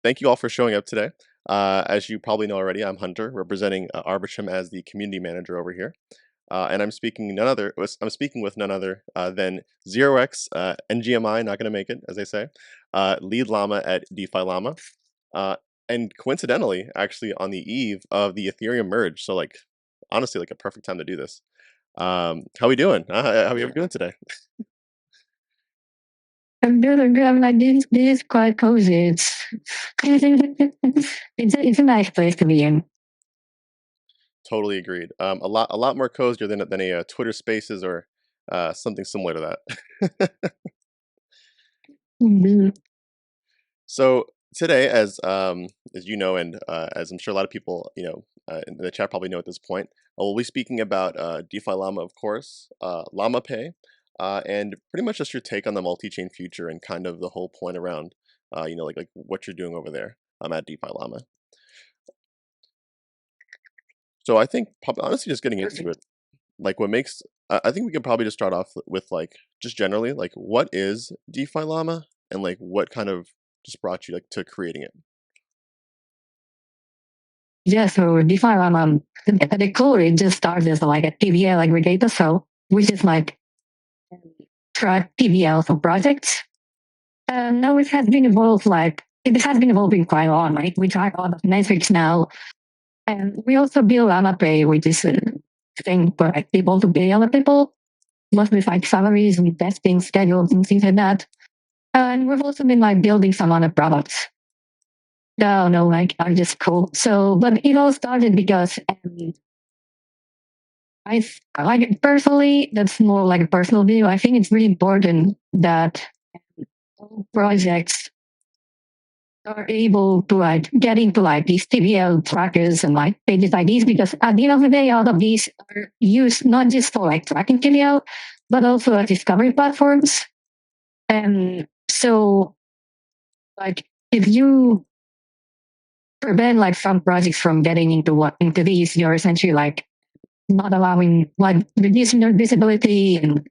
Thank you all for showing up today. As you probably know already, I'm Hunter, representing Arbitrum as the community manager over here, and I'm speaking with none other than 0x NGMI, not going to make it, as they say, lead llama at DefiLlama, uh, and coincidentally, actually on the eve of the Ethereum merge. So, like, honestly, like a perfect time to do this. How we doing? How we doing today? I'm good. I'm good. I'm like this is quite cozy. It's a nice place to be in. Totally agreed. A lot more cozier than a Twitter Spaces or something similar to that. Mhm. So today, as you know, and as I'm sure a lot of people in the chat probably know at this point, we'll be speaking about DeFi Llama, of course, Llama Pay, and pretty much just your take on the multi-chain future and kind of the whole point around like what you're doing over there at DeFi Llama. So I think honestly, just getting into it, like what makes I think we could probably just start off with like just generally like what is DeFi Llama and like what kind of just brought you like to creating it. Yeah, so DefiLlama, at the core, it just started as like a TVL aggregator, so which is like track TVL for projects. And now it has been evolved it has been evolving quite a lot. Like we track a lot of metrics now, and we also build Llama Pay, which is a thing for like people to pay other people, mostly like salaries and vesting schedules and things like that. And we've also been like building some other products. No, like are just cool. So, but it all started because I like personally, that's more like a personal view. I think it's really important that all projects are able to like get into like these TVL trackers and like pages like these because at the end of the day, all of these are used not just for like tracking TVL, but also as discovery platforms. And so, like, if you prevent like some projects from getting into these, you're essentially like not allowing like reducing their visibility. And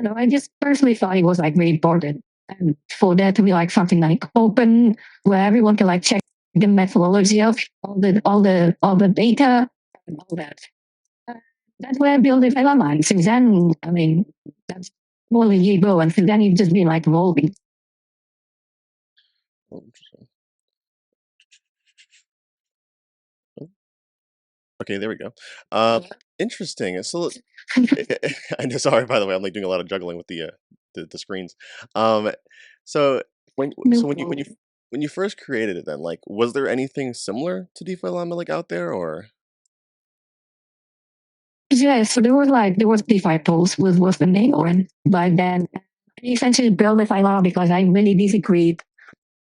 I just personally thought it was like really important and for there to be like something like open where everyone can like check the methodology of all the data and all that. Uh, that's where I built the Llama. And since then, I mean, that's more than you go. And since then, you've just been like evolving. Oh, interesting. Oh, okay, there we go. Interesting. So I know. Sorry, by the way, I'm like doing a lot of juggling with the screens. Um, so when No so when you when you problem. when you first created it, then like was there anything similar to DeFi Llama like out there or? Yeah, so there was DeFi Pulse was the name one, but then I essentially built DeFi Law because I really disagreed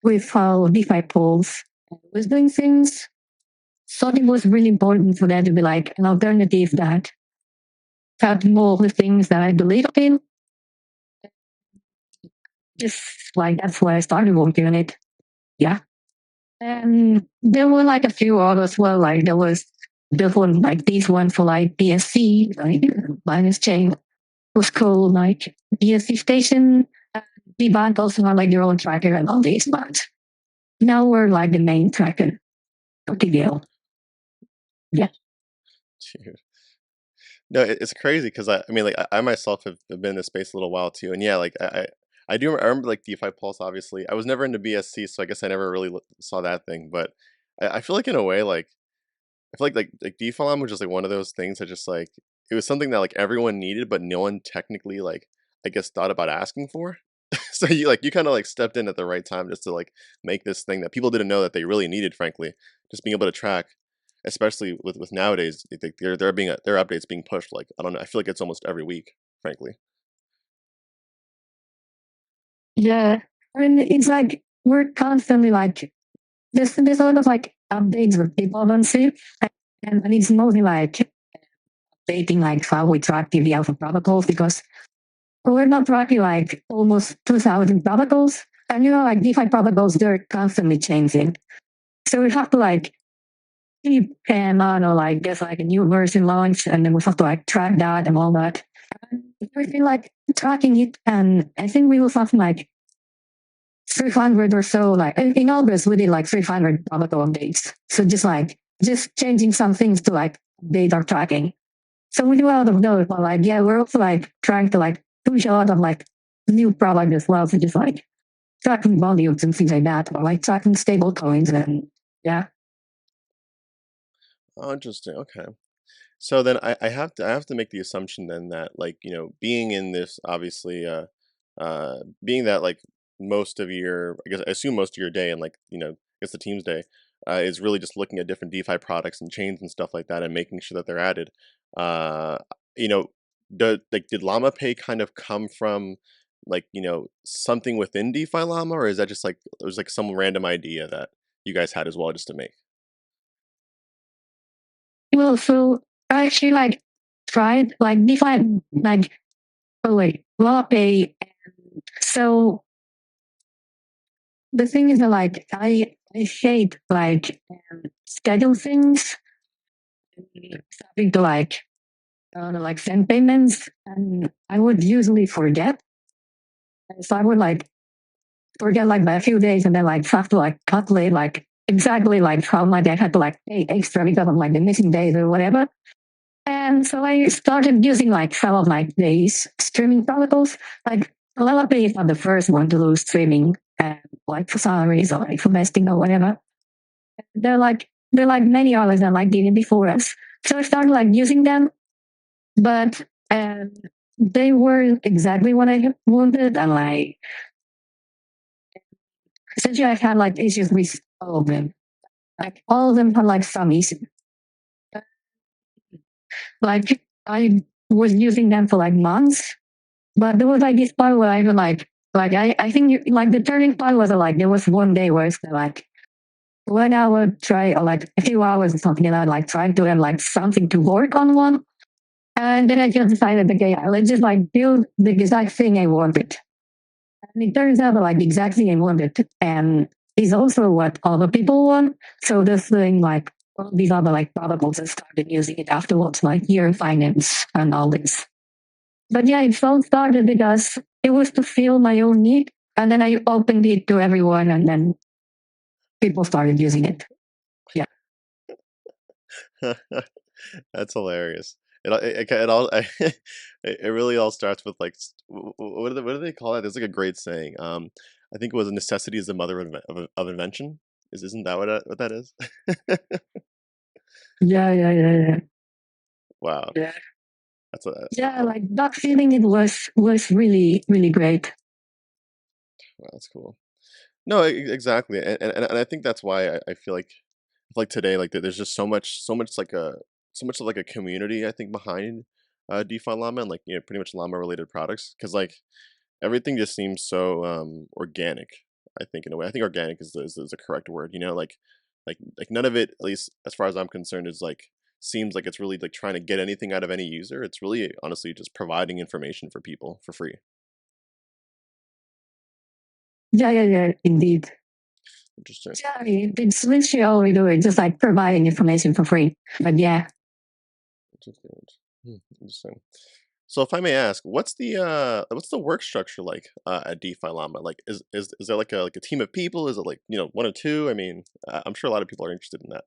with how DeFi Pulse was doing things. Thought it was really important for there to be like an alternative that felt more of the things that I believed in. Just like that's why I started working on it. Yeah. And there were like a few others. Well, like there was this one, like this one for like BSC, like Binance Chain was called like BSC Station. The band also had like their own tracker and all this, but now we're like the main tracker of TVL. Yeah. Dude. No, it's crazy because I mean, like, I myself have been in this space a little while too, and yeah, like I do I remember like DeFi Pulse. Obviously, I was never into BSC, so I guess I never really saw that thing. But I feel like in a way, like I feel like DeFi Llama was just like one of those things that just like it was something that like everyone needed, but no one technically like I guess thought about asking for. So you kind of like stepped in at the right time just to like make this thing that people didn't know that they really needed. Frankly, just being able to track, especially with nowadays, there are updates being pushed. Like I don't know, I feel like it's almost every week. Frankly, Yeah. I mean, it's like we're constantly like, there's a lot of like updates that people don't see. And it's mostly like updating like how we track TVL for protocols because we're not tracking like almost 2,000 protocols. And like DeFi protocols, they're constantly changing. So we have to like keep an on or like there's like a new version launch and then we have to like track that and all that. And we've been like tracking it and I think we will something like 300 or so, like in August, we did like 300 protocol updates. So just changing some things to like update our tracking. So we do a lot of those, but like, yeah, we're also like trying to like push a lot of like new product as well. So just like tracking volumes and things like that, or like tracking stable coins and yeah. Oh, interesting. Okay. So then I have to make the assumption then that like, being in this obviously being that like most of your I guess I assume most of your day and like, I guess the team's day is really just looking at different DeFi products and chains and stuff like that and making sure that they're added. Uh you know, did Llama Pay kind of come from like, something within DeFi Llama, or is that just like it was like some random idea that you guys had as well just to make? Well, so I actually like tried like define like oh wait, law pay. So the thing is that like I hate like schedule things, starting to like send payments, and I would usually forget. So I would like forget like by a few days, and then like have to like calculate like exactly like how much I had to like pay extra because of like the missing days or whatever. And so I started using like some of like these streaming protocols. Like Llama is not the first one to do streaming, and like for salaries or like for vesting or whatever. They're like many others that like did it before us. So I started like using them, but they were exactly what I wanted, and like essentially I had like issues with all of them. Like all of them had like some issues. Like I was using them for like months. But there was like this part where I was I think like the turning point was like there was one day where it's like when I would try or like a few hours or something and I like trying to have like something to work on one. And then I just decided, okay, let's just like build the exact thing I wanted. And it turns out that like the exact thing I wanted and is also what other people want. So this thing like all these other like protocols that started using it afterwards, like Year Finance and all this. But yeah, it all started because it was to fill my own need. And then I opened it to everyone, and then people started using it. Yeah. That's hilarious. It all it really all starts with like what do they call it? There's like a great saying. I think it was necessity is the mother of invention. Isn't that what that is? Yeah, yeah, yeah, yeah. Wow, Yeah. that's a Yeah, like that feeling it was really, really great. wow, that's cool. No, exactly, and I think that's why I feel like today like there's just so much like a community I think behind DeFi Llama and like pretty much llama related products because like everything just seems so, organic, I think, in a way. I think organic is the correct word, like, none of it, at least as far as I'm concerned, is, like seems like it's really, like, trying to get anything out of any user. It's really, honestly, just providing information for people for free. Yeah, yeah, yeah, indeed. Interesting. Yeah, it's literally all we do. It's just like providing information for free. But yeah. Interesting. Interesting. So if I may ask, what's the work structure like, at DeFi Llama? Like, is there, like, a team of people? Is it, like, 1 or 2? I mean, I'm sure a lot of people are interested in that.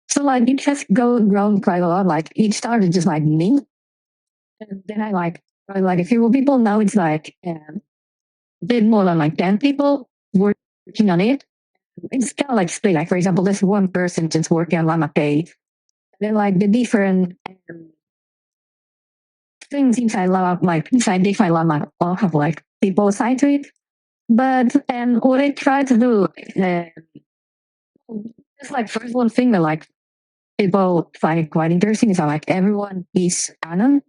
So like it has grown quite a lot. Like it started just like me. And then I like a few people. Now it's like a bit more than like 10 people working on it. It's kind of like split. Like for example, there's one person just working on Llama Pay. Then like the different things inside Llama, like inside DeFi Llama, all have like people assigned to it. But and what I try to do, it's like first one thing that like people find quite interesting is that like everyone is anon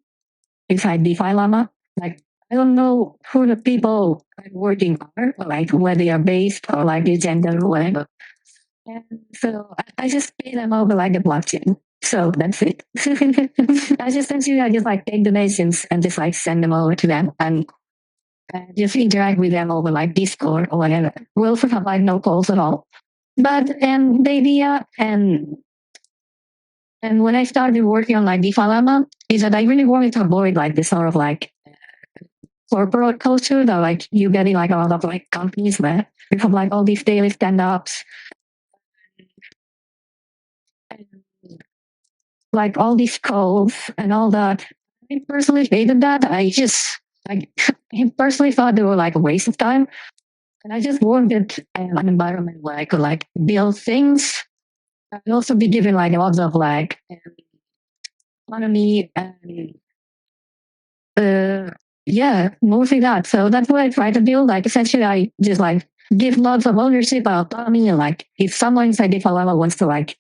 inside DeFi Llama. Like I don't know who the people working are, or like where they are based, or like the gender or whatever. And so I just pay them over like the blockchain. So that's it. I just essentially I just like take donations and just like send them over to them and just interact with them over like Discord or whatever. We also have like no calls at all. But and the idea and when I started working on like DefiLlama is that I really wanted to avoid like this sort of like corporate culture that like you get in like a lot of like companies where you have like all these daily stand-ups and like all these calls and all that. I personally hated that. I personally thought they were like a waste of time. And I just wanted an environment where I could like build things. I could also be given like lots of like autonomy and uh, yeah, mostly that. So that's what I try to build. Like essentially, I just like give lots of ownership and autonomy. And like if someone inside DefiLlama wants to like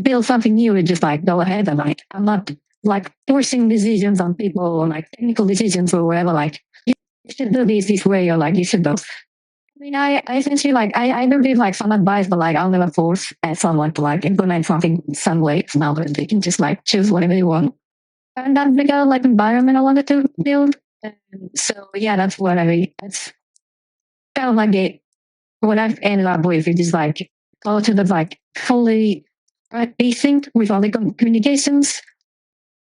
build something new, it just like go ahead and like I'm not like forcing decisions on people or like technical decisions or whatever. Like you should do this way or like you should do. I mean, I essentially like I do give like some advice, but like I'll never force someone to like implement something some way. Now they can just like choose whatever they want. And that's the kind of like environment I wanted to build. And so yeah, that's what that's kind of like it. What I've ended up with, which is like culture that's like fully async with all the communications,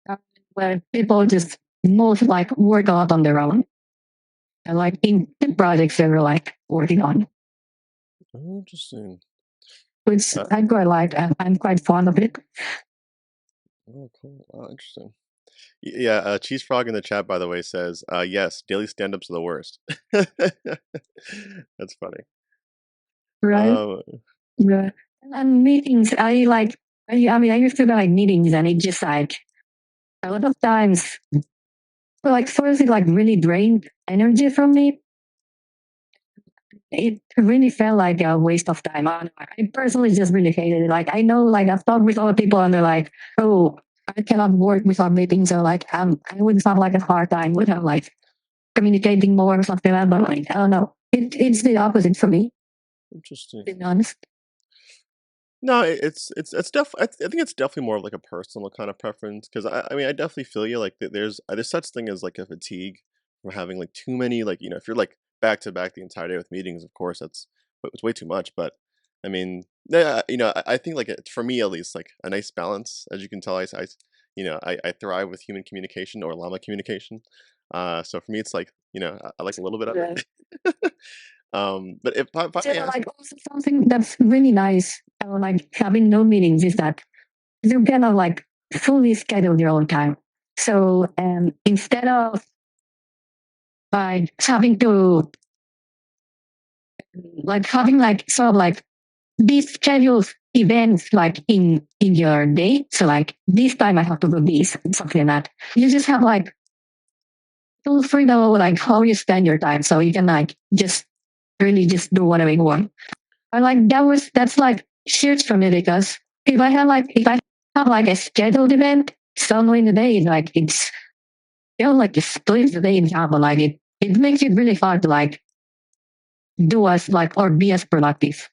uh, where people just most like work a lot on their own and like in the projects they were like working on, Oh, interesting. which Uh, I quite like. I'm quite fond of it. oh, cool. Oh, interesting. Yeah, Cheese Frog in the chat, by the way, says, yes, daily stand-ups are the worst. That's funny. Right? Um, Yeah. And meetings, I mean, I used to go like meetings and it just like a lot of times, like, first it like really drained energy from me. It really felt like a waste of time. I personally just really hated it. Like, I know, like, I've talked with other people and they're like, oh, I cannot work without meetings. Or like, I would have like a hard time with like communicating more or something like that. But like, I don't know. It's the opposite for me, interesting. to be honest. No, I think it's definitely more of like a personal kind of preference because I mean I definitely feel you like there's such thing as like a fatigue from having like too many like if you're like back to back the entire day with meetings, of course it's way too much. But I mean yeah, I think like for me at least like a nice balance. As you can tell, I thrive with human communication or llama communication. So for me it's like I like a little bit of Yeah. it. But if I So, may ask. like, also something that's really nice, like having no meetings, is that you can like fully schedule your own time. So, instead of like having to like having like sort of like these scheduled events like in your day. So like this time I have to do this and something like that. You just have like full freedom of like how you spend your time. So you can like just really just do whatever you want. And like that's like huge for me because if I have like a scheduled event somewhere in the day, like it's like it splits the day in half, but like it makes it really hard to like do as like or be as productive.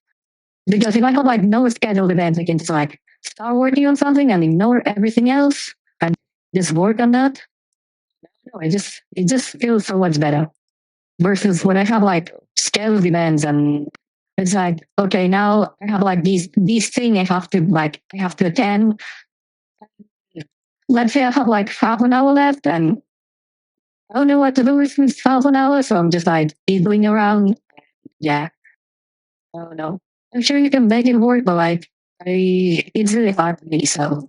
Because if I have like no scheduled events, I can just like start working on something and ignore everything else and just work on that. No, it just feels so much better. Versus when I have like scheduled events and it's like, okay, now I have like these thing I have to attend. Let's say I have like half an hour left and I don't know what to do with this half an hour, so I'm just like doing around. Yeah. Oh no. I'm sure you can make it work, but like it's really hard for me, so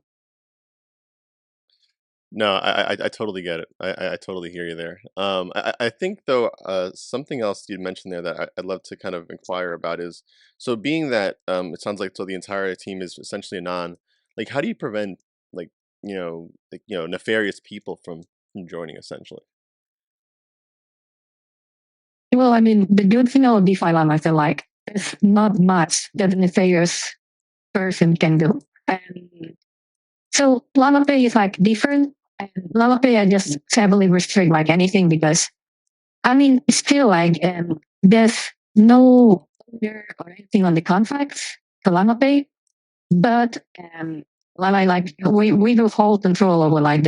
No, I totally get it. I totally hear you there. I think though, something else you mentioned there that I'd love to kind of inquire about is, so being that it sounds like so the entire team is essentially a non, like how do you prevent like nefarious people from joining essentially? well, I mean, the good thing about DefiLlama, I feel like there's not much that a nefarious person can do. And so Llama Pay is like different. And Llama Pay, I just heavily restrict like anything because I mean, still like there's no order or anything on the contracts for Llama Pay, but Llama like we do hold control over like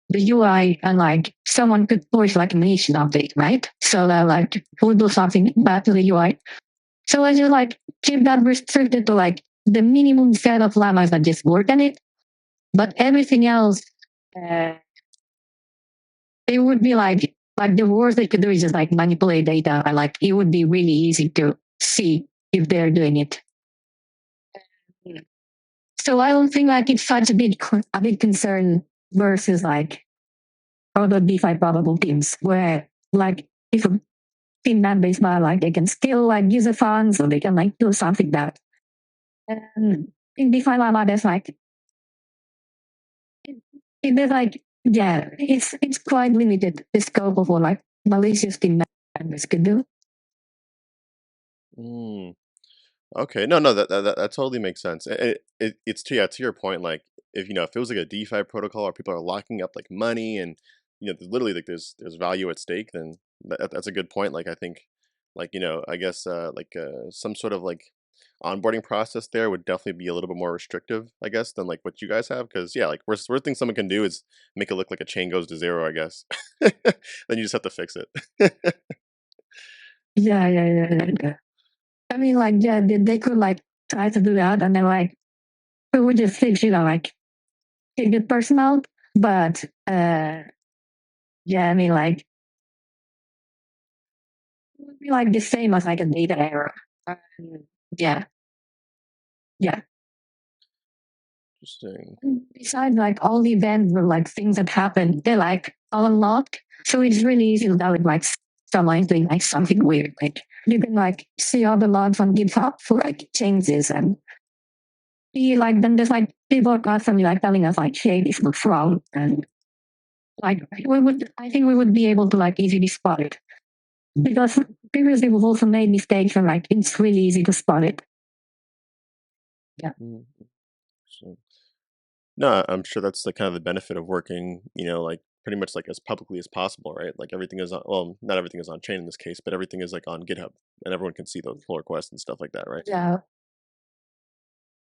the UI and like someone could push like a nation update, right? So that like we do something bad to the UI. So I just like keep that restricted to like the minimum set of llamas that just work on it, but everything else, uh, it would be like the worst they could do is just like manipulate data, and like it would be really easy to see if they're doing it. So I don't think like it's such a big concern versus like other DeFi probable teams where like if a team man-based by like they can steal like user funds or they can like do something that. And in DefiLlama there's like there's like yeah, it's quite limited the scope of what like malicious team members could do. Mm. Okay, no, no, that totally makes sense. It's to, yeah, to your point, like if if it was like a DeFi protocol where people are locking up like money and literally like there's value at stake, then that's a good point. Like I think, like I guess some sort of like onboarding process there would definitely be a little bit more restrictive, I guess, than like what you guys have. Because yeah, like worst thing someone can do is make it look like a chain goes to zero, I guess. Then you just have to fix it. Yeah. I mean, like, yeah, they could like try to do that, and then like we would just fix, like a good person out. But yeah, I mean, like it would be like the same as like a data error. Um, yeah, yeah. Interesting. And besides, like all the events or like things that happen, they're like all unlocked, so it's really easy to tell if like someone's doing like something weird. Like you can like see all the logs on GitHub for like changes and be like then there's like people constantly like telling us like, hey, this looks wrong, and like I think we would be able to like easily spot it because previously we've also made mistakes and like it's really easy to spot it. Yeah. Mm, so, no, I'm sure that's the kind of the benefit of working, like pretty much like as publicly as possible, right? Like everything is on, well, not everything is on chain in this case, but everything is like on GitHub and everyone can see those pull requests and stuff like that, right? Yeah.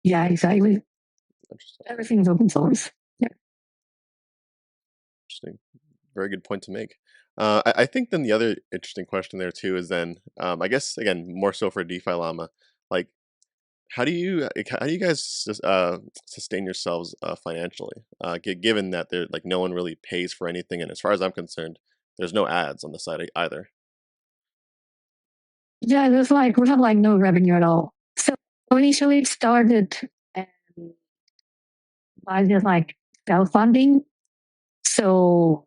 Yeah, exactly. Interesting. Everything's open source. Yeah. Interesting. Very good point to make. I think then the other interesting question there too is then, I guess again more so for DeFi Llama, like how do you guys sustain yourselves financially? Given that there like no one really pays for anything, and as far as I'm concerned, there's no ads on the side either. Yeah, there's like we have like no revenue at all. So initially it started um, by just like self funding. So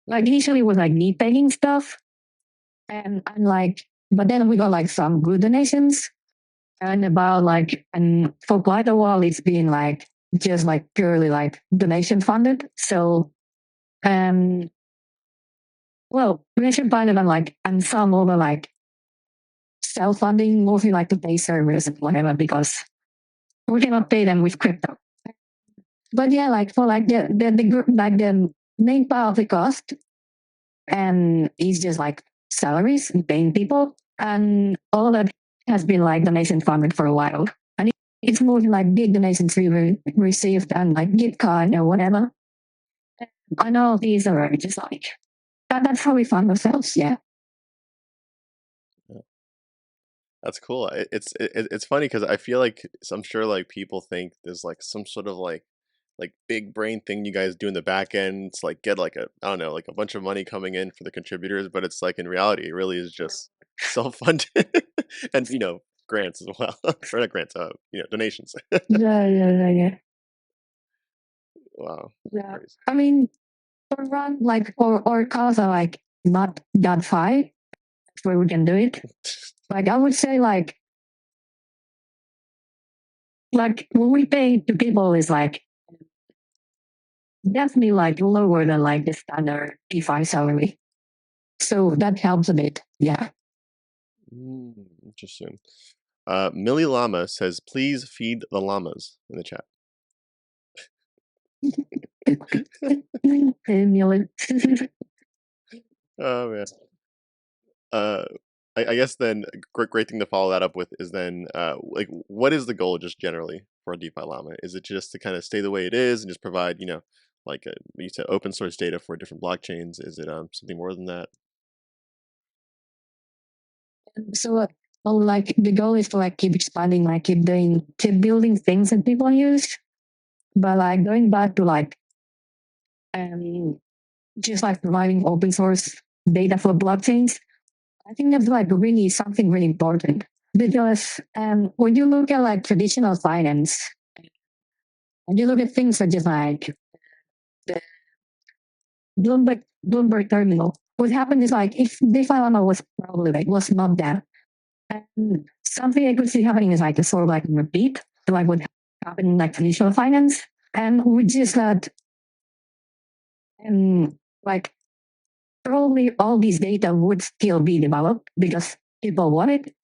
like initially it was like need paying stuff and like but then we got like some good donations and about like and for quite a while it's been like just like purely like donation funded. So um well donation funded and some over like self funding mostly like to pay servers and whatever because we cannot pay them with crypto. But yeah, like for like the group like the main part of the cost and it's just like salaries and paying people and all of that has been like donation funded for a while. And it's more like big donations we received and like gift card or whatever. I know these are just like that's how we fund ourselves. Yeah. Yeah, that's cool. It's funny because I feel like I'm sure like people think there's like some sort of like big brain thing you guys do in the back end to like get like a I don't know like a bunch of money coming in for the contributors, but it's like in reality it really is just self funded and grants as well or not grants donations. Yeah. Wow, Yeah. crazy. I mean, for run like or cause are like not that high where we can do it. Like I would say like what we pay to people is like definitely like lower than like the standard DeFi salary. So that helps a bit. Yeah. Mm, interesting. Millie Llama says, "Please feed the llamas" in the chat. Oh man. Uh, I guess then a great thing to follow that up with is then like what is the goal just generally for a DeFi Llama? Is it just to kind of stay the way it is and just provide like you said open source data for different blockchains? Is it something more than that? So well, like the goal is to like keep expanding, like keep building things that people use. But like going back to like um just like providing open source data for blockchains. I think that's like really something really important because when you look at like traditional finance and you look at things such as like the Bloomberg terminal, what happened is like if DefiLlama was probably like was not that, and something I could see happening is like a sort of like repeat to like what happened in like traditional finance, and which is that like probably all these data would still be developed because people want it.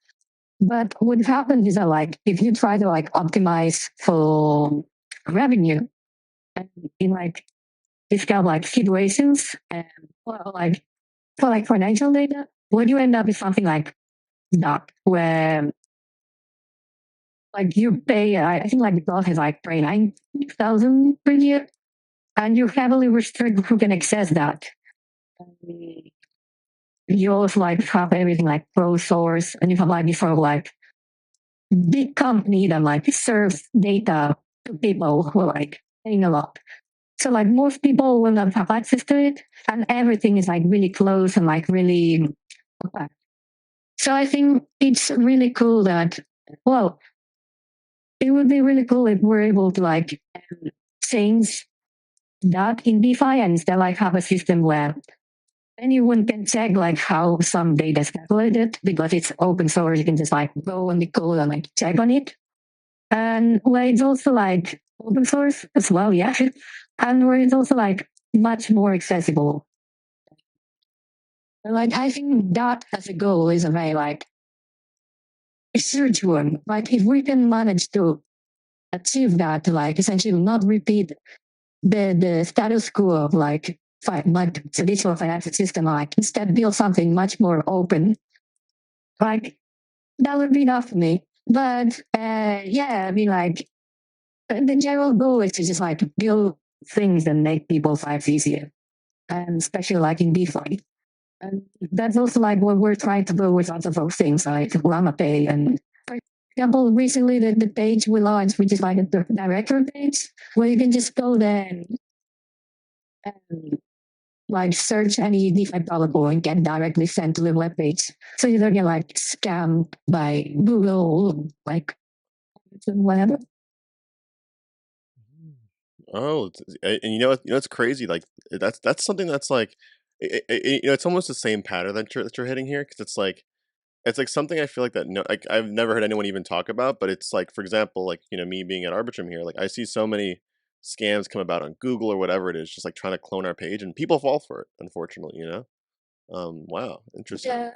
But what happens is that like if you try to like optimize for revenue and in like this kind of like situations and like for like financial data, what you end up is something like that where like you pay I think like the cost is like 29,000 per year and you heavily restrict who can access that. You also like have everything like pro source and you have like this sort of like big company that like serves data to people who are like paying a lot. So like most people will not have access to it and everything is like really close and like really compact. So I think it's really cool that well, it would be really cool if we're able to like change that in DeFi and instead like have a system where anyone can check like how some data is calculated because it's open source. You can just like go on the code and like check on it. And where it's also like open source as well, yeah. And where it's also like much more accessible. Like I think that as a goal is a very like a huge one. Like if we can manage to achieve that, like essentially not repeat the status quo of like traditional financial system, like instead build something much more open, like that would be enough for me. But yeah, I mean like the general goal is to just like build things that make people's lives easier, and especially like in DeFi. And that's also like what we're trying to do with lots of those things like Llama Pay. And for example, recently the page we launched, which is like a directory page, where you can just go there and like search any DeFi protocol and get directly sent to the web page. So you don't get like scammed by Google, like whatever. Oh, and it's crazy. Like that's something that's like, it's almost the same pattern that you're hitting here because it's like something I feel like that no, like I've never heard anyone even talk about. But it's like, for example, like me being at Arbitrum here, like I see so many scams come about on Google or whatever it is, just like trying to clone our page, and people fall for it. Unfortunately, you know. Wow, interesting. Yeah.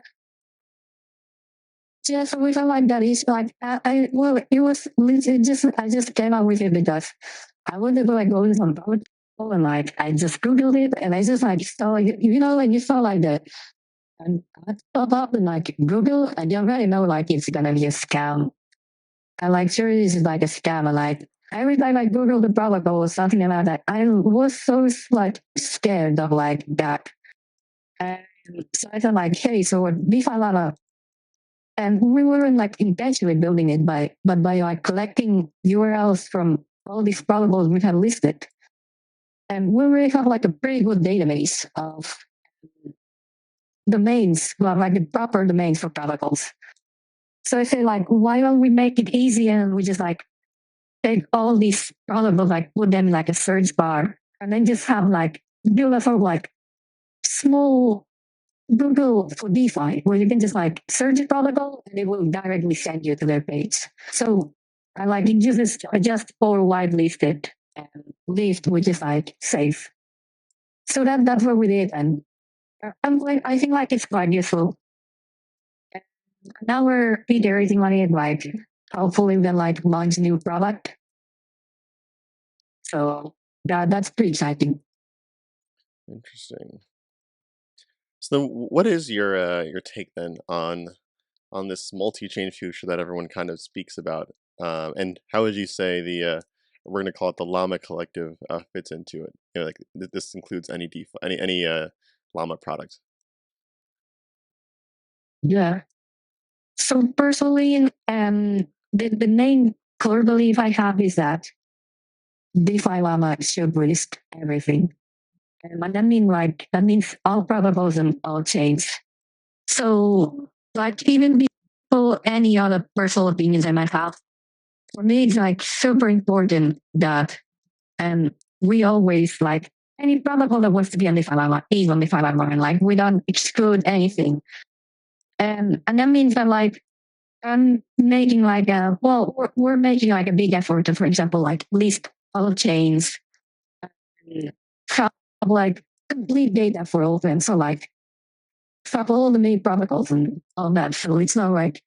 Just with like that is like well it was literally just I just came up with it because I wanted to like go to some protocol and like I just googled it and I just like saw you know when you saw like the and I pop up and like Google and you already know like it's gonna be a scam. And like sure this is like a scam and like every time I Google the protocol or something like that, I was so like scared of like that. And so I thought like, hey, so what DefiLlama and we weren't like intentionally building it but by like collecting URLs from all these protocols we had listed. And we really have like a pretty good database of domains, well, like the proper domains for protocols. So I say like, why don't we make it easy and we just like take all these protocols, like put them in like a search bar and then just have like build a sort of like small Google for DeFi, where you can just like search a protocol and it will directly send you to their page. So I like it uses just for whitelisted and list, which is like safe. So that's what we did, and I'm like I think like it's quite useful. And now we're iterating on it, like hopefully we can like launch a new product. So that's pretty exciting. Interesting. So then, what is your take then on this multi-chain future that everyone kind of speaks about? And how would you say we're going to call it the Llama Collective fits into it? Like this includes any DeFi, any Llama product. Yeah. So personally, the main core belief I have is that DeFi Llama should list everything. And that means all protocols and all chains. So like even before any other personal opinions I might have, for me it's like super important that and we always like any protocol that wants to be on DefiLlama is on DefiLlama, and like we don't exclude anything. And that means that like I'm making like a well, we're making like a big effort to, for example, like list all chains, have like complete data for open. So like stop all the main protocols and all that. So it's not like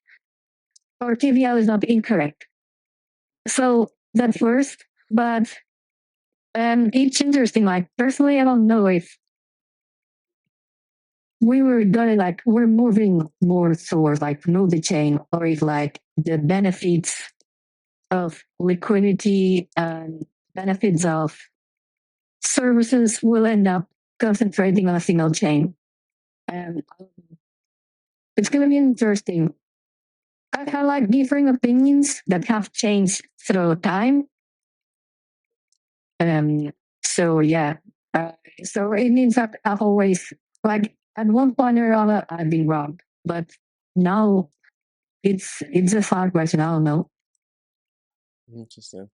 our TVL is not incorrect. So that's first, but it's interesting. Like personally, I don't know if we were gonna like we're moving more towards like multi-chain, or if like the benefits of liquidity and benefits of services will end up concentrating on a single chain. And it's gonna be interesting. I have like differing opinions that have changed through time. Um so yeah. Uh, so it means that I've always like at one point or other I've been wrong. But now it's a hard question. I don't know. Interesting.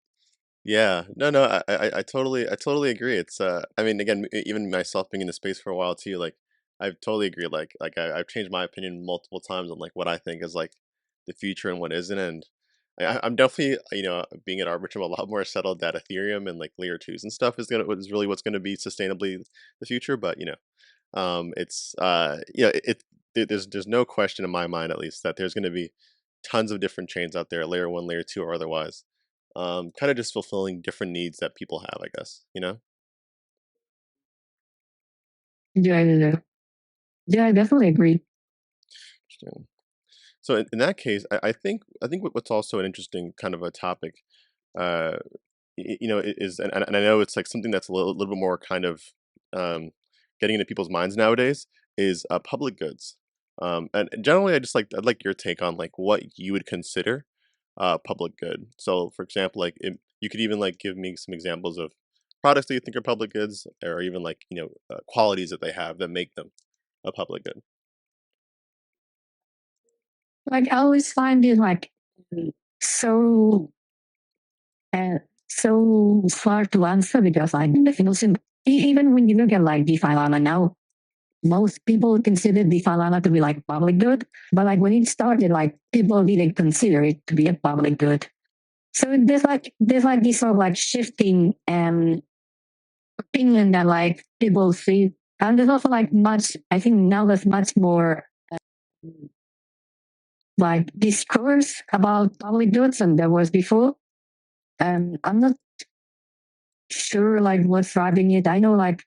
Yeah. No, no, I totally agree. It's, I mean, again, even myself being in the space for a while too, like, I totally agree. Like I've changed my opinion multiple times on like what I think is like the future and what isn't. And I'm definitely, being at Arbitrum a lot more settled that Ethereum and like layer twos and stuff is really what's gonna be sustainably the future. But it's there's no question in my mind at least that there's going to be tons of different chains out there, layer one, layer two, or otherwise, kind of just fulfilling different needs that people have, I guess. Yeah, yeah, yeah. Yeah, I definitely agree. Interesting. So in that case, I think what's also an interesting kind of a topic, uh is, and I know it's like something that's a little bit more kind of, um, getting into people's minds nowadays, is public goods. And generally, I'd like your take on like what you would consider public good. So, for example, like you could even like give me some examples of products that you think are public goods, or even like qualities that they have that make them a public good. Like I always find it like so uh, so hard to answer because like the philosophy, even when you look at like DefiLlama now, most people consider DefiLlama to be like public good, but like when it started, like people didn't consider it to be a public good. So there's like this sort of like shifting opinion that like people see, and there's also like much. I think now there's much more like discourse about public goods than there was before. And I'm not sure like what's driving it. I know like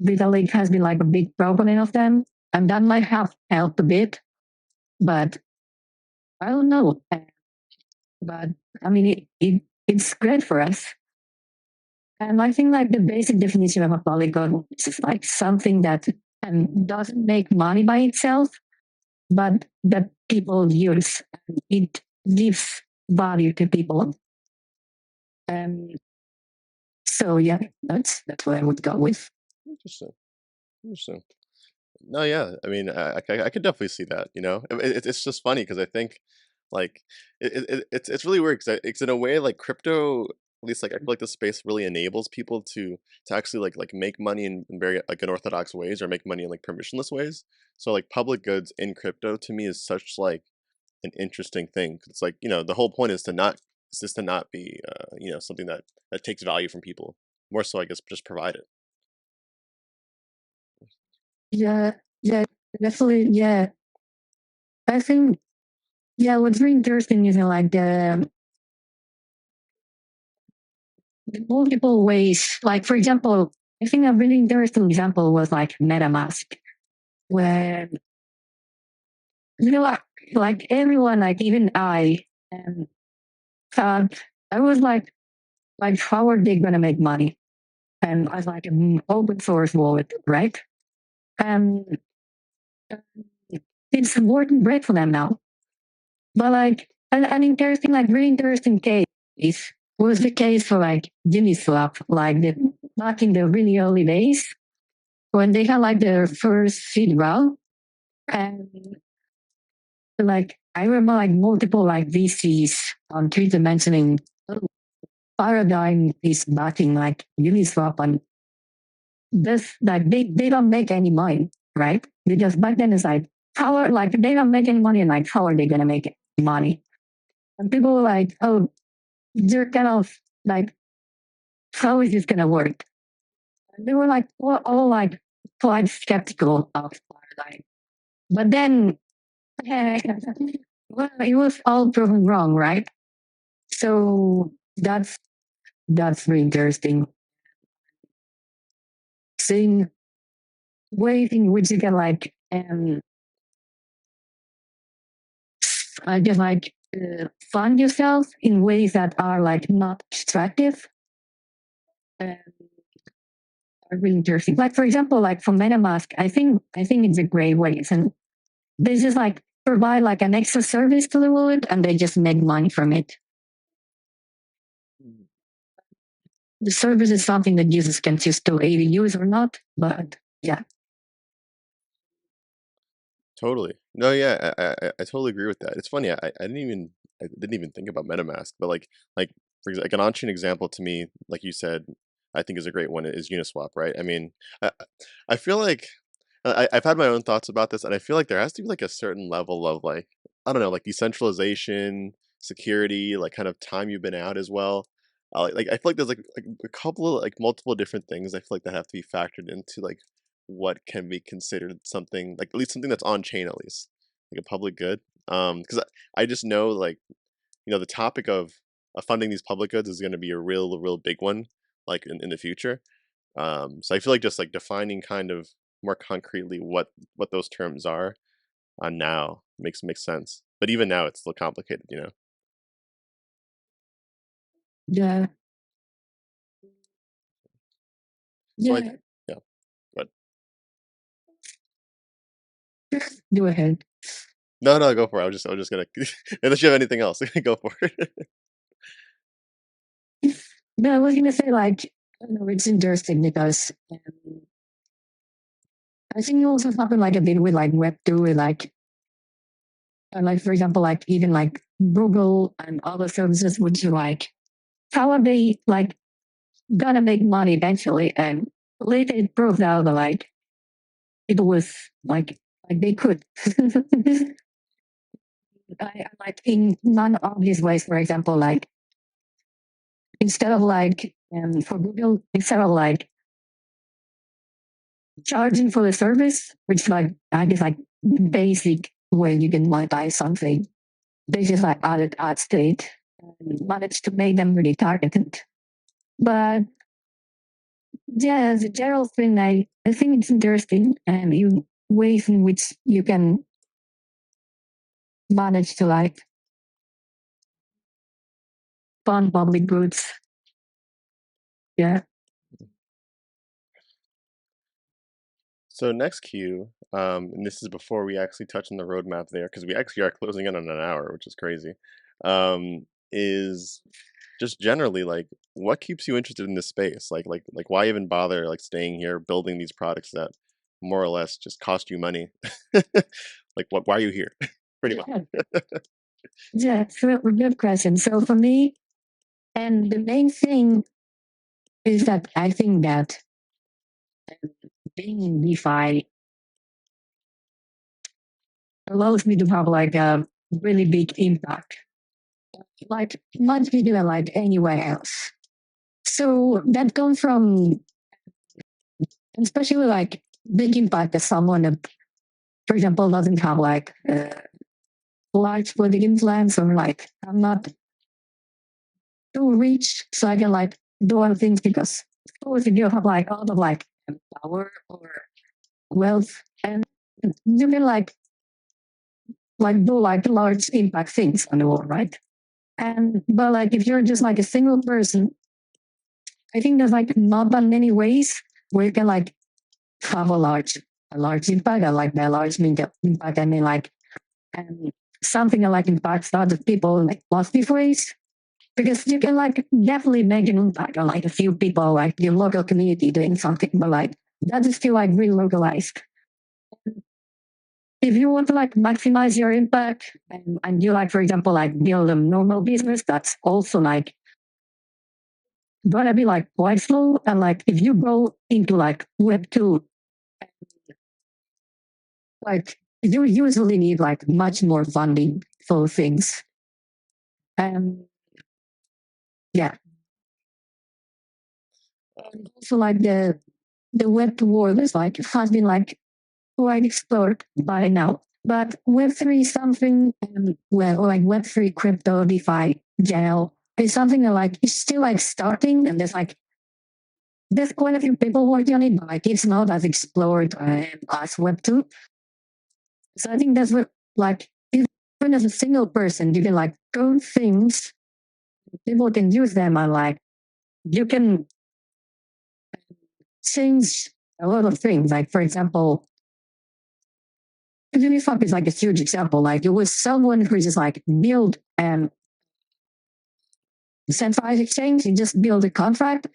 Vitalik has been like a big proponent of them, and that might have helped a bit, but I don't know. But I mean, it's great for us. And I think like the basic definition of a polygon is just like something that doesn't make money by itself, but that people use. It gives value to people. And so yeah, that's what I would go with. Interesting. Interesting. No, yeah. I mean, I could definitely see that. It's just funny because I think, like, it's really weird because it's in a way like crypto. At least, like, I feel like this space really enables people to actually like make money in very like unorthodox ways, or make money in like permissionless ways. So like public goods in crypto to me is such like an interesting thing. 'Cause it's like the whole point is just to not be something that takes value from people. More so, I guess, just provide it. Yeah, yeah, definitely. Yeah, I think yeah. What's really interesting is like the multiple ways. Like for example, I think a really interesting example was like MetaMask, where you know like everyone, like even I, um, thought I was like how are they gonna make money? And I was like an open source wallet, right? And it's working great for them now. But like an interesting, like really interesting case was the case for like Uniswap, like back in the really early days. when they had like their first seed round, and like I remember like multiple like VCs on Twitter mentioning, oh, Paradigm is backing like Uniswap, and this like they don't make any money, right? Because back then it's like how are like they don't make any money, and like how are they gonna make money? And people were like, oh, they're kind of like, how is this gonna work? And they were like all like quite skeptical of Paradigm. But then well, it was all proven wrong, right? So that's really interesting. Seeing ways in which you can like just like fund yourself in ways that are like not extractive and are really interesting. Like for example, like for MetaMask, I think it's a great way. And they just like provide like an extra service to the wallet, and they just make money from it. The service is something that users can choose to either use or not, but yeah. Totally. No, yeah, I totally agree with that. It's funny. I didn't even think about MetaMask, but like for example, like an on-chain example to me, like you said, I think is a great one is Uniswap, right? I mean, I feel like I've had my own thoughts about this, and I feel like there has to be like a certain level of like I don't know, like decentralization, security, like kind of time you've been out as well. Like I feel like there's like a couple of like multiple different things I feel like that have to be factored into like what can be considered something like at least something that's on chain at least like a public good. Because I just know like the topic of funding these public goods is going to be a real big one like in the future. So I feel like just like defining kind of more concretely what those terms are now makes sense. But even now, it's still complicated. Yeah. So Yeah. yeah, but Go ahead. no, go for it. I was just gonna unless you have anything else, go for it. No, I was gonna say like I don't know, it's interesting because I think it also happened like a bit with like Web two, with like for example, like even like Google and other services, which are like how are they like gonna make money eventually? And later it proved out that like it was like they could. Like in non-obvious ways, for example, like instead of like for Google, instead of like charging for the service, which like I guess like basic way you can monetize something, they just like added ads to it and managed to make them really targeted. But yeah, as a general thing, I think it's interesting and you ways in which you can manage to like fund public goods. Yeah. So next Q, and this is before we actually touch on the roadmap there, because we actually are closing in on an hour, which is crazy. Is just generally like what keeps you interested in this space? Like why even bother like staying here, building these products that more or less just cost you money? Like what? Why are you here? Pretty much. Yeah. Yeah, sure, good question. So for me, and the main thing is that I think that being in DeFi allows me to have like a really big impact, like much bigger than like anywhere else. So that comes from, especially like big impact as someone that, for example, doesn't have like large political influence, or like I'm not too rich, so I can like do other things because of course if you have like a lot of like power or wealth, and you can like do like large impact things on the world, right? And but like if you're just like a single person, I think there's like not that many ways where you can like have a large impact. I like that large impact. I mean like and something that like impacts other people in like positive ways. Because you can like definitely make an impact on like a few people, like your local community doing something, but like that is still like really localized. If you want to like maximize your impact and you like, for example, like build a normal business, that's also like gonna be like quite slow. And like if you go into like Web2, like you usually need like much more funding for things. And yeah, and also like the Web2 world is like has been like quite explored by now. But Web3 is something, well, or like Web3 crypto, DeFi, general, is something that like is still like starting, and there's quite a few people working on it, but like it's not as explored as Web2. So I think that's what like even as a single person, you can like code things, people can use them, and like you can change a lot of things. Like for example, Uniswap is like a huge example. Like it was someone who just like built an centralized exchange. He just built a contract.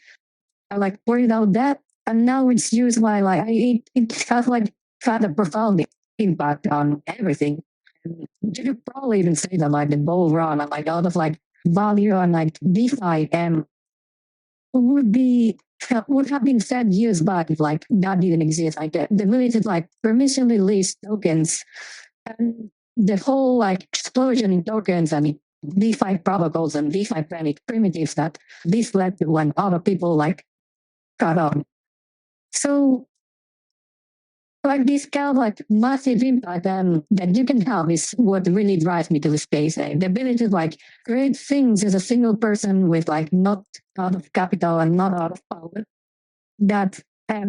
I like worried out that, and now it's used by like it has like had a profound impact on everything. And you could probably even say that like the bull run and like a lot of like value on like DeFi and would be would have been said years back if like that didn't exist. Like the ability to like permissionally list tokens and the whole like explosion in tokens and DeFi protocols and DeFi primitives that this led to when other people like caught on. So like this kind of like massive impact that you can have is what really drives me to the space. The ability to like create things as a single person with like not a lot of capital and not a lot of power that uh,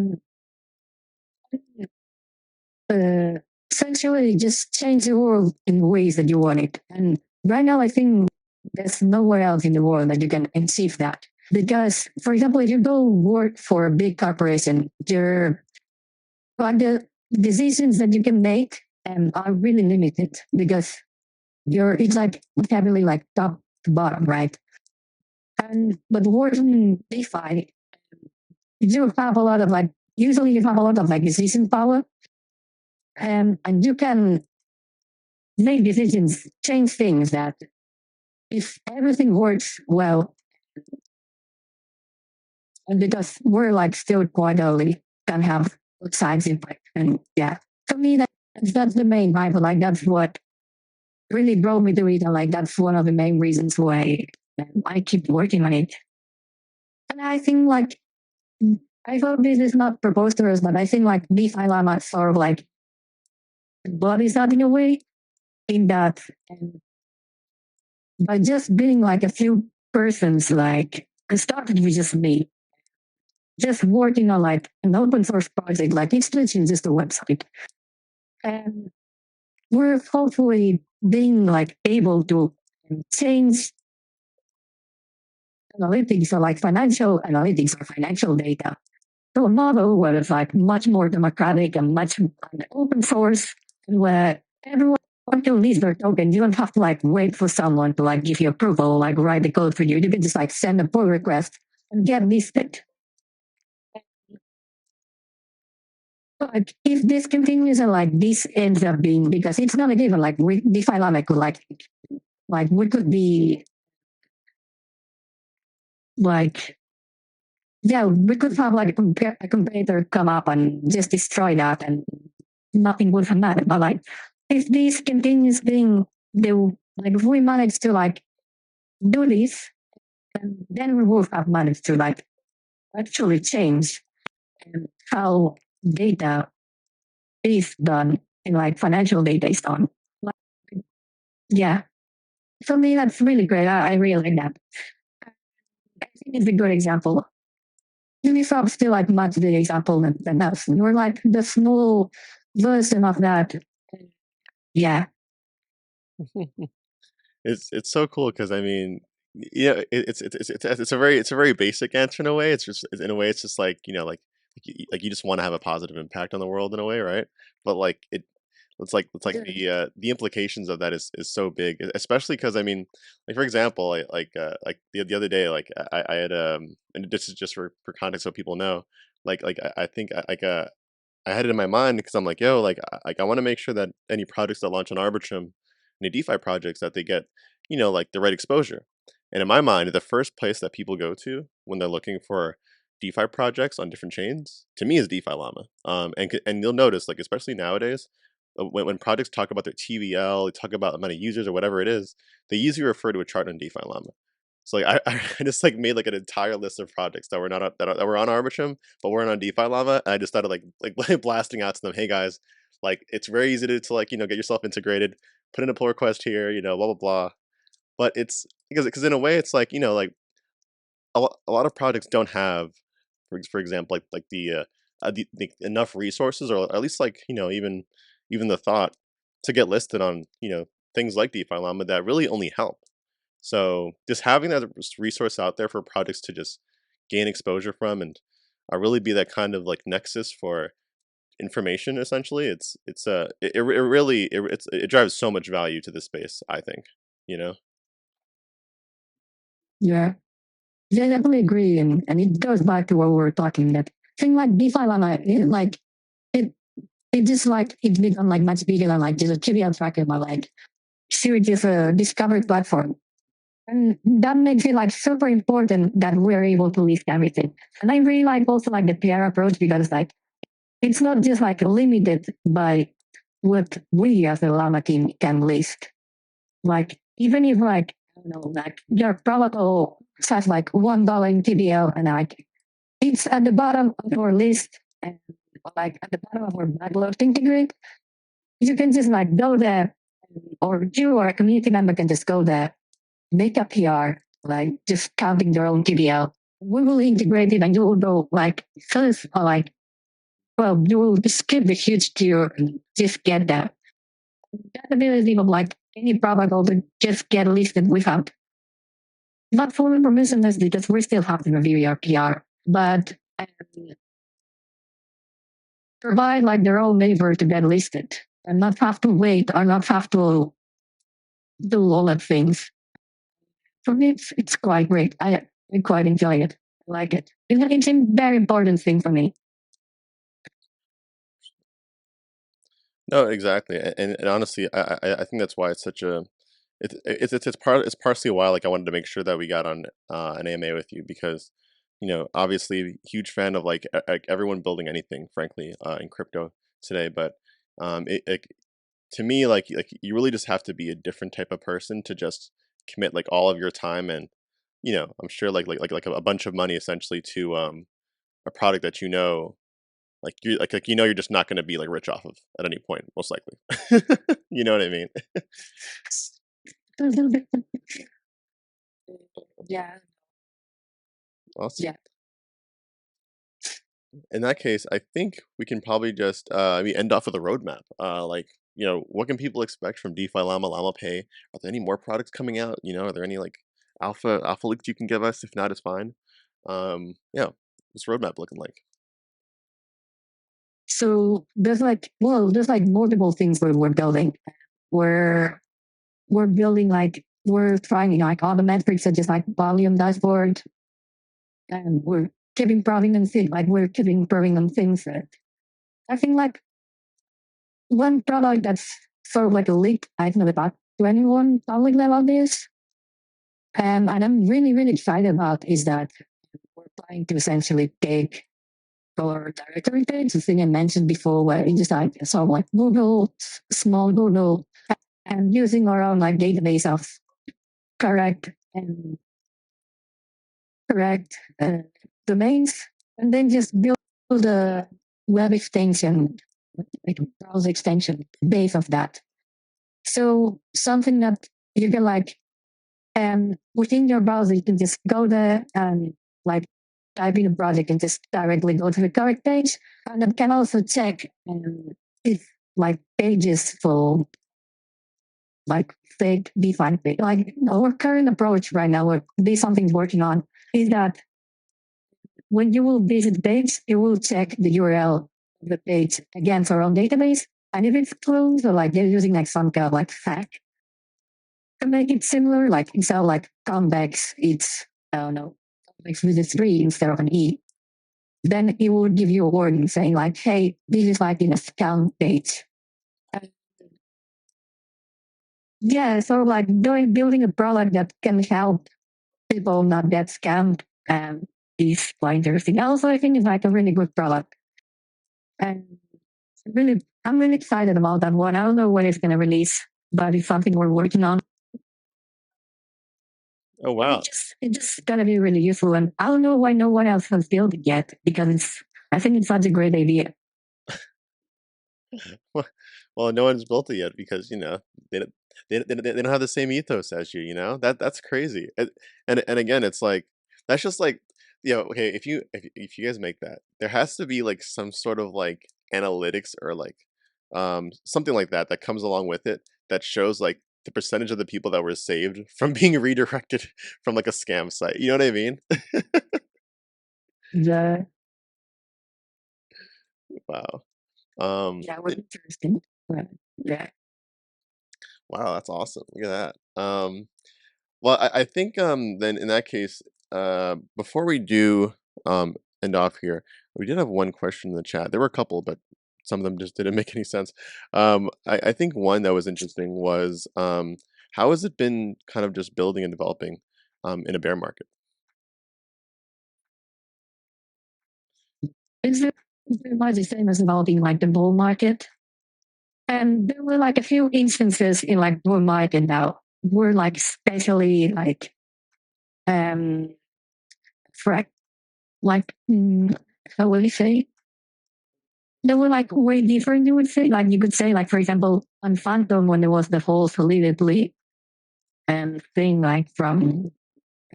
essentially just change the world in ways that you want it. And right now, I think there's nowhere else in the world that you can achieve that. Because, for example, if you go work for a big corporation, your like the decisions that you can make are really limited because it's like heavily like top to bottom, right? And but working in DeFi, you have a lot of like usually you have a lot of like decision power, and you can make decisions, change things that if everything works well, and because we're like still quite early, can have both sides impact. And yeah, for me, that's the main vibe. Like that's what really brought me to it. And like that's one of the main reasons why I keep working on it. And I think like I hope this is not proposed to us, but I think like DefiLlama sort of like bodies that in a way in that by just being like a few persons, like it started with just me, just working on like an open source project, like it's literally just a website. And we're hopefully being like able to change analytics or like financial analytics or financial data to a model where it's like much more democratic and much open source and where everyone can list their token. You don't have to like wait for someone to like give you approval, like write the code for you. You can just like send a pull request and get listed. But if this continues and like this ends up being because it's not a given, like we DefiLlama could like we could be like yeah, we could have like a competitor come up and just destroy that and nothing would have mattered. But like if this continues being the like if we manage to like do this, then we will have managed to like actually change how data is done and like financial data is done. Like, yeah, for me that's really great. I really like that. I think it's a good example. Uniswap still like much bigger example than us. We're like the small version of that. Yeah. It's so cool because I mean, yeah, it's a very basic answer in a way. It's just in a way it's just like like you just want to have a positive impact on the world in a way, right? But like it's like the implications of that is so big, especially because I mean, like for example, like the other day, like I had and this is just for context so people know, I think I had it in my mind because I'm like, yo, I want to make sure that any projects that launch on Arbitrum, any DeFi projects, that they get, like the right exposure. And in my mind, the first place that people go to when they're looking for DeFi projects on different chains, to me, is DefiLlama. And you'll notice, like especially nowadays, when projects talk about their TVL, they talk about the amount of users or whatever it is, they usually refer to a chart on DefiLlama. So like I just like made like an entire list of projects that were not that were on Arbitrum but weren't on DefiLlama, and I just started like blasting out to them, hey guys, like it's very easy to like get yourself integrated, put in a pull request here, blah blah blah. But it's because in a way it's like like a lot of projects don't have, for example, like the enough resources, or at least like even the thought to get listed on things like DefiLlama that really only help. So just having that resource out there for projects to just gain exposure from, and really be that kind of like nexus for information, essentially, it really it drives so much value to the space, I think, you know. Yeah. Yeah, I definitely agree, and it goes back to what we were talking that thing like DefiLlama, it it just like it become like much bigger than like just a trivial tracker, but like serious discovery platform. And that makes it like super important that we're able to list everything. And I really like also like the PR approach because like it's not just like limited by what we as the Llama team can list. Like even if like I don't know, like your protocol says like $1 in TBL and like it's at the bottom of our list and like at the bottom of our backlog to integrate, you can just like go there or you or a community member can just go there, make a PR, like just counting their own TBL. We will integrate it and you will go like first or like well, you will skip the huge queue and just get that. That ability of like any protocol to just get listed without not full permissionless because we still have to review your PR, but provide like their own waiver to get listed and not have to wait or not have to do all that things. For me, it's quite great. I quite enjoy it. I like it. It's a very important thing for me. No, exactly, and honestly, I think that's why it's such a it's partially why like I wanted to make sure that we got on an AMA with you, because obviously huge fan of like everyone building anything, frankly, in crypto today. But to me, like you really just have to be a different type of person to just commit like all of your time, and I'm sure like a bunch of money essentially to a product that like you're just not going to be like rich off of at any point, most likely. You know what I mean? Yeah, Awesome. yeah. In that case, I think we can probably just we end off with a roadmap. Like what can people expect from DeFi Llama, Llama Pay? Are there any more products coming out? Are there any like alpha leaks you can give us? If not, it's fine. Yeah, what's the roadmap looking like? So there's like multiple things we're building. We're we're building like we're trying like all the metrics such as like volume dashboard, and we're keeping improving on things like we're keeping improving on things that I think like one product that's sort of like a leak I don't know about to anyone public level this, and I'm really excited about is that we're trying to essentially take our directory page, the thing I mentioned before, where it's just like sort of like Google, small Google, and using our own like database of correct and correct domains, and then just build a web extension, like a browser extension based of that. So something that you can like, and within your browser, you can just go there and like type in a project and just directly go to the correct page. And it can also check if like pages for like fake defined page. Like our current approach right now, or this something working on, is that when you will visit the page, it will check the URL of the page against our own database. And if it's closed or like they're using like some kind of like hack to make it similar, like instead of like convex, it's I don't know, convex with a three instead of an E. then it will give you a warning saying like, "Hey, this is like in a scam page." And yeah, so like building a product that can help people not get scammed and is quite interesting. Also, I think it's like a really good product, and really, I'm really excited about that one. I don't know when it's going to release, but it's something we're working on. Oh And wow. it's just gonna be really useful. And I don't know why no one else has built it yet because I think it's such a great idea. Well, no one's built it yet because, they don't they don't have the same ethos as you, that's crazy. And again, it's like that's just like, okay, if you guys make that, there has to be like some sort of like analytics or like something like that that comes along with it that shows like the percentage of the people that were saved from being redirected from like a scam site. You know what I mean? The Wow. Um Yeah, was interesting. But yeah, wow, that's awesome. Look at that. Well, I think, then in that case, before we do, end off here, we did have one question in the chat. There were a couple, but some of them just didn't make any sense. I think one that was interesting was, how has it been kind of just building and developing, in a bear market? it's pretty much the same as developing like the bull market. And there were like a few instances in like bull market now were like especially like um frac like how will you say? They were like way different, you would say. Like you could say, like for example, on Phantom when there was the whole solidity and thing like from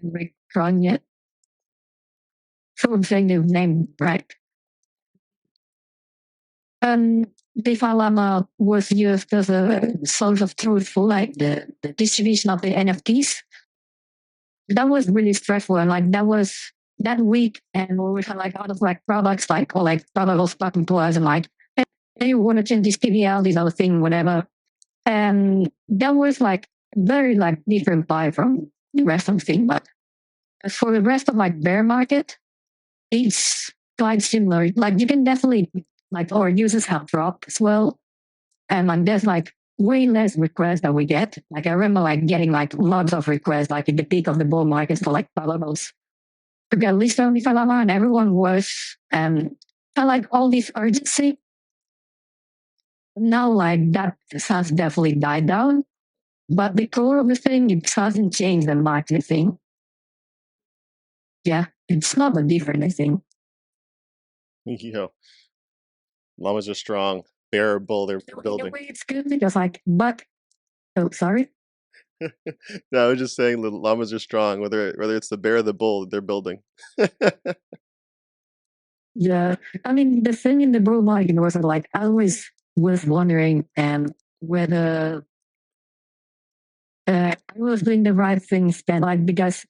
Rick Cronje. So I'm saying the name right. And DefiLlama was used as a source of truth for like the distribution of the NFTs. That was really stressful, and like that was that week, and we had like a lot of like products like or like protocols talking to us and like, hey, you want to change this PBL, this other thing, whatever. And that was like very like different vibe from the rest of the thing. But as for the rest of like bear market, it's quite similar. Like you can definitely like our users have dropped as well. And like there's like way less requests that we get. Like I remember like getting like lots of requests like in the peak of the bull market for like protocols to get listed on DefiLlama, and everyone was felt like all this urgency. Now like that has definitely died down. But the core of the thing, it hasn't changed that much, I think. Yeah, it's not a different, I think. You know, llamas are strong. Bear or bull, they're In a building. way, it's good because, like, but, oh, sorry. No, I was just saying the llamas are strong. Whether it's the bear or the bull, they're building. Yeah, I mean, the thing in the bull market was like, I always was wondering whether I was doing the right things then, like, because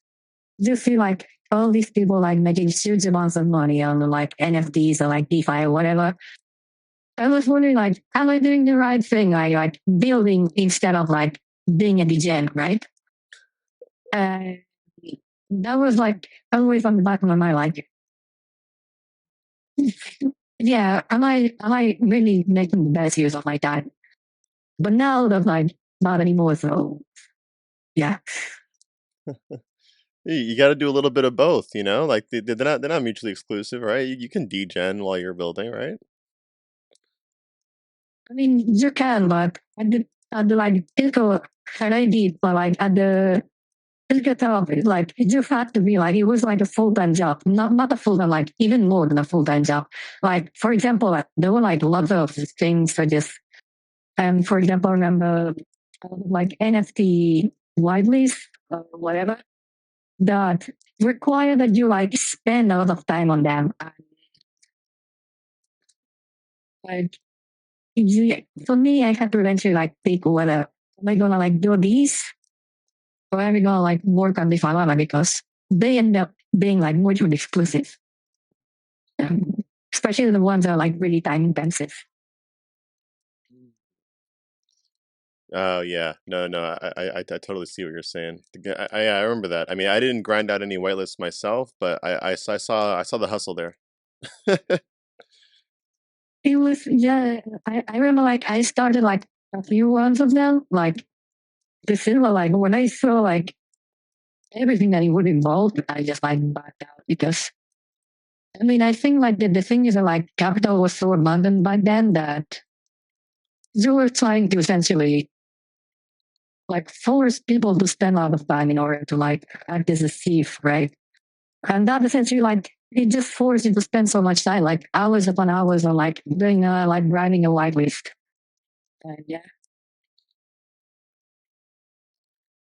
you see, like, all these people, like, making huge amounts of money on, like, NFTs or, like, DeFi or whatever. I was wondering, like, am I doing the right thing? Like building instead of like being a degen, right? Uh, that was like always on the back of my mind, like, yeah, am I really making the best use of my time? But now that's like not anymore. So yeah, You got to do a little bit of both, like they're not mutually exclusive, right? You can degen while you're building, right? I mean you can, but at the like physical and I did, but like at the physical therapy, like it just had to be like it was like a full time job, not a full time, like even more than a full time job. Like for example, like, there were like lots of things such as for example, I remember like NFT whitelist or whatever that require that you like spend a lot of time on them. And, like for me, I had to eventually like pick whether am I gonna like do these or am I gonna like work on the Falana because they end up being like mutually exclusive, um, especially the ones that are like really time intensive. Oh yeah, no, no, I totally see what you're saying. I remember that. I mean, I didn't grind out any whitelists myself, but I saw the hustle there. It was, yeah, I remember like I started like a few ones of them, like the cinema, like when I saw like everything that it would involve, I just like backed out because I mean, I think like the thing is that like capital was so abundant back then that they were trying to essentially like force people to spend a lot of time in order to like act as a thief, right? And that essentially like it just forced you to spend so much time, like hours upon hours on like doing like writing a whitelist. And yeah,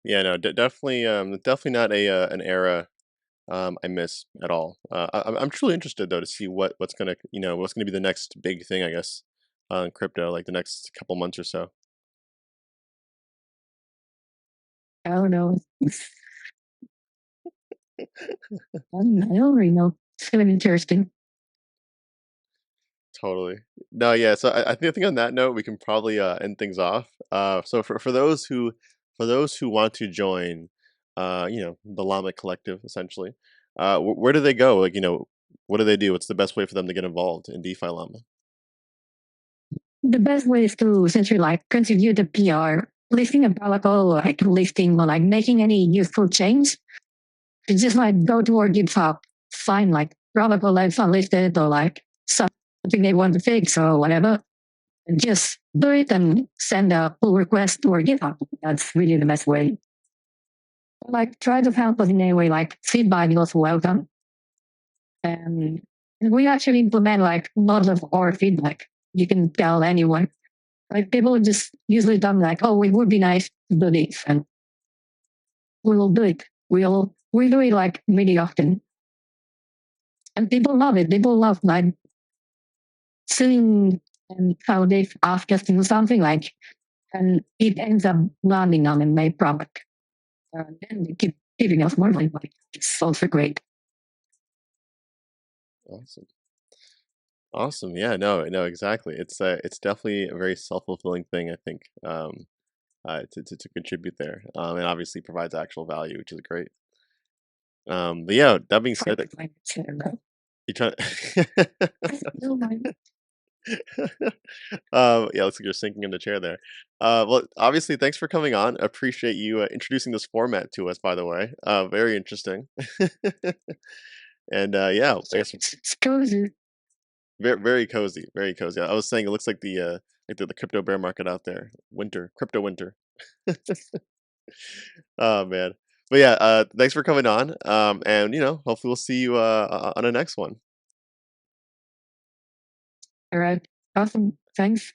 Yeah, no, definitely, definitely not a an era I miss at all. I'm truly interested though to see what's gonna what's gonna be the next big thing I guess in crypto like the next couple months or so. I don't know. I don't really know. It's kind of interesting. Totally. No, yeah. So I think on that note we can probably end things off. So for those who want to join, the Llama Collective essentially, where do they go? Like what do they do? What's the best way for them to get involved in DeFi Llama? The best way is to essentially like contribute the PR, listing a protocol, like listing or like making any useful change. You just like go to our GitHub, find like protocol that's unlisted or like something they want to fix or whatever, and just do it and send a pull request to our GitHub. That's really the best way. Like try to help us in any way, like feedback is also welcome. And we actually implement like lots of our feedback. You can tell anyone. Like people just usually tell me like, oh, it would be nice to do this, and we will do it. We do it like really often, and people love it. People love like seeing and how they ask us to do something like, and it ends up landing on a made product. Then they keep giving us more money. Like, it's also great. Awesome. Awesome. Yeah, no, no, exactly. It's definitely a very self-fulfilling thing, I think, to contribute there. And obviously provides actual value, which is great. But yeah, that being said, you try No, yeah, looks like you're sinking in the chair there. Well, obviously, thanks for coming on. I appreciate you introducing this format to us, by the way. Very interesting. And yeah, I guess it's cozy. very, very cozy, very cozy. I was saying it looks like the crypto bear market out there, winter, crypto winter. Oh man, but yeah, thanks for coming on. And hopefully we'll see you on the next one. All right. Awesome. Thanks.